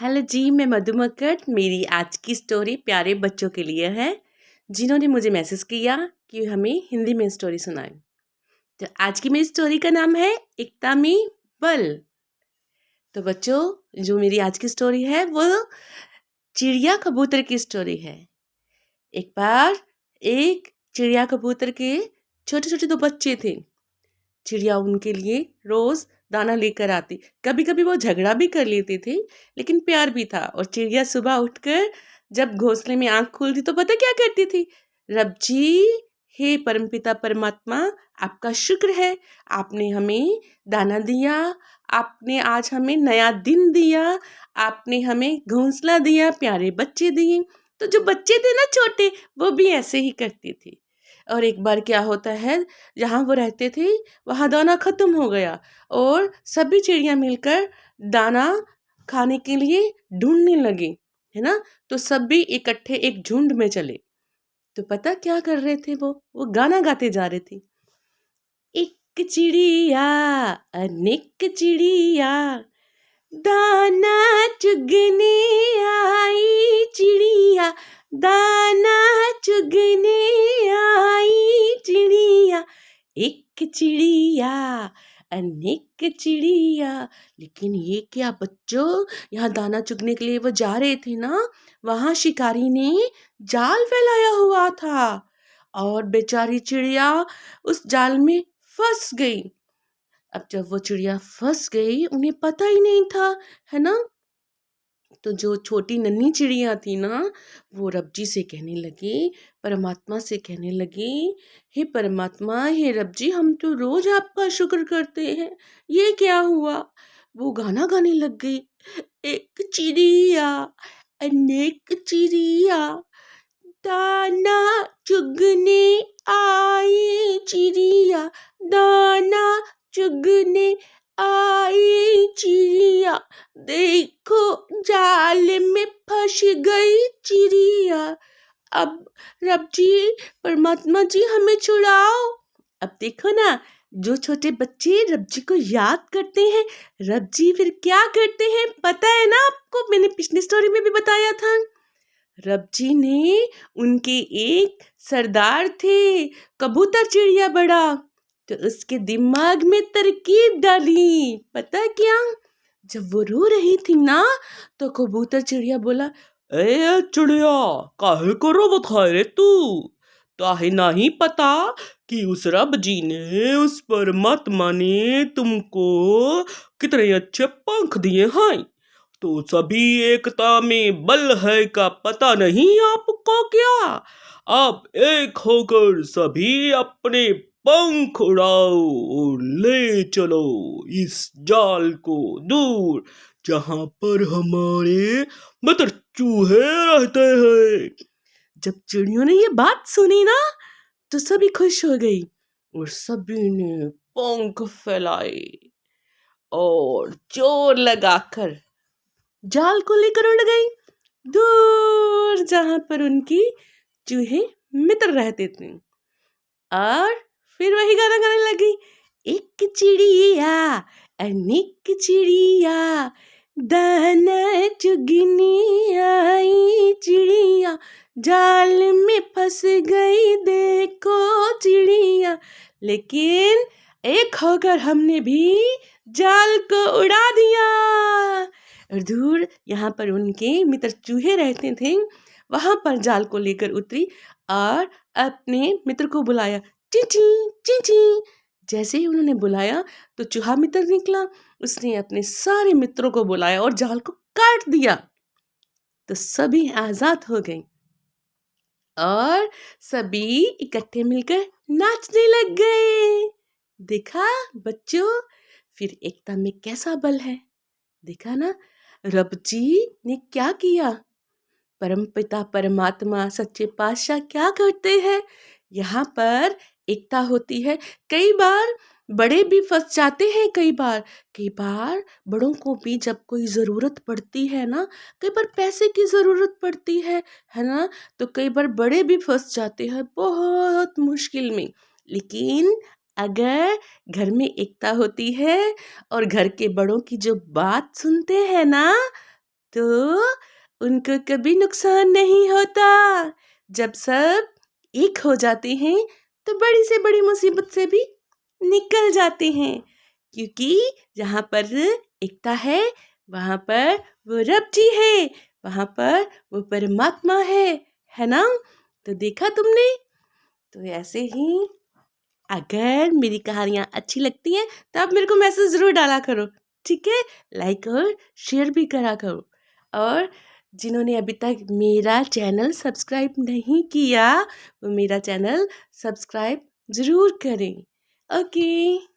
Hello जी, मैं मधुमक्खी। मेरी आज की स्टोरी प्यारे बच्चों के लिए है जिन्होंने मुझे मैसेज किया कि हमें हिंदी में स्टोरी सुनाएं। तो आज की मेरी स्टोरी का नाम है एकता में बल। तो बच्चों, जो मेरी आज की स्टोरी है वो चिड़िया कबूतर की स्टोरी है। एक बार एक चिड़िया कबूतर के छोटे छोटे दो बच्चे थे। चिड़िया उनके लिए रोज दाना लेकर आती। कभी कभी वो झगड़ा भी कर लेते थे, लेकिन प्यार भी था। और चिड़िया सुबह उठकर जब घोंसले में आंख खोलती तो पता क्या करती थी? रब जी, हे परमपिता परमात्मा, आपका शुक्र है, आपने हमें दाना दिया, आपने आज हमें नया दिन दिया, आपने हमें घोंसला दिया, प्यारे बच्चे दिए। तो जो बच्चे थे ना छोटे, वो भी ऐसे ही करते थे। और एक बार क्या होता है, जहाँ वो रहते थे वहाँ दाना खत्म हो गया और सभी चिड़िया मिलकर दाना खाने के लिए ढूंढने लगे, है ना। तो सभी इकट्ठे एक झुंड में चले। तो पता क्या कर रहे थे? वो गाना गाते जा रहे थे। एक चिड़िया, अनेक चिड़िया, दाना चुगने आई चिड़िया, दाना चुगने आई चिड़िया। एक चिड़िया, अनेक चिड़िया। लेकिन ये क्या बच्चों, यहाँ दाना चुगने के लिए वो जा रहे थे ना, वहां शिकारी ने जाल फैलाया हुआ था और बेचारी चिड़िया उस जाल में फंस गई। अब जब वो चिड़िया फंस गई, उन्हें पता ही नहीं था, है ना। तो जो छोटी नन्ही चिड़िया थी ना, वो रब जी से कहने लगी, परमात्मा से कहने लगी, हे परमात्मा, हे रब जी, हम तो रोज आपका शुक्र करते हैं, ये क्या हुआ? वो गाना गाने लग गई। एक चिड़िया, अनेक चिड़िया, दाना चुगने आई चिड़िया, दाना चुगने आई चिड़िया, देखो जाल में फंस गई चिड़िया। अब रब जी, परमात्मा जी, हमें छुड़ाओ। अब देखो ना, जो छोटे बच्चे रब जी को याद करते हैं, रब जी फिर क्या करते हैं पता है ना आपको? मैंने पिछली स्टोरी में भी बताया था। रब जी ने उनके एक सरदार थे, कबूतर चिड़िया बड़ा, तो उसके दिमाग में तरकीब डाली। पता क्या? जब वो रो रही थी ना, तो कबूतर चिड़िया बोला, ए चिड़िया, काहे को रोवत है रे तू? ताहे नहीं पता कि उस रब जी ने, उस परमात्मा ने तुमको कितने अच्छे पंख दिए हैं। तो सभी एकता में बल है का पता नहीं आपको क्या? आप एक होकर सभी अपने पंख उड़ाओ और ले चलो इस जाल को दूर, जहां पर हमारे मित्र चूहे रहते हैं। जब चिड़ियों ने ये बात सुनी ना, तो सभी खुश हो गई और सभी ने पंख फैलाए और जोर लगाकर जाल को लेकर उड़ गई दूर, जहां पर उनकी चूहे मित्र रहते थे। और फिर वही गाना गाने लगी। एक चिड़िया, अनेक चिड़िया, दाना चुगनी आई चिड़िया, जाल में फंस गई देखो चिड़िया, लेकिन एक होकर हमने भी जाल को उड़ा दिया। और दूर यहाँ पर उनके मित्र चूहे रहते थे, वहां पर जाल को लेकर उतरी और अपने मित्र को बुलाया, चींची चींची। जैसे ही उन्होंने बुलाया तो चूहा मित्र निकला। उसने अपने सारे मित्रों को बुलाया और जाल को काट दिया। तो सभी आजाद हो गए और सभी इकट्ठे मिलकर नाचने लग गए। देखा बच्चों, फिर एकता में कैसा बल है। देखा ना, रब जी ने क्या किया। परमपिता परमात्मा सच्चे पातशाह क्या करते हैं? यहाँ पर एकता होती है। कई बार बड़े भी फंस जाते हैं, कई बार बड़ों को भी जब कोई ज़रूरत पड़ती है ना, कई बार पैसे की ज़रूरत पड़ती है ना, तो कई बार बड़े भी फंस जाते हैं बहुत मुश्किल में। लेकिन अगर घर में एकता होती है और घर के बड़ों की जो बात सुनते हैं ना, तो उनको कभी नुकसान नहीं होता। जब सब एक हो जाते हैं तो बड़ी से बड़ी मुसीबत से भी निकल जाते हैं, क्योंकि जहाँ पर एकता है वहाँ पर वो रब जी है, वहाँ पर वो परमात्मा है ना। तो देखा तुमने। तो ऐसे ही अगर मेरी कहानियाँ अच्छी लगती हैं तो आप मेरे को मैसेज ज़रूर डाला करो, ठीक है। लाइक और शेयर भी करा करो। और जिन्होंने अभी तक मेरा चैनल सब्सक्राइब नहीं किया वो मेरा चैनल सब्सक्राइब ज़रूर करें। ओके।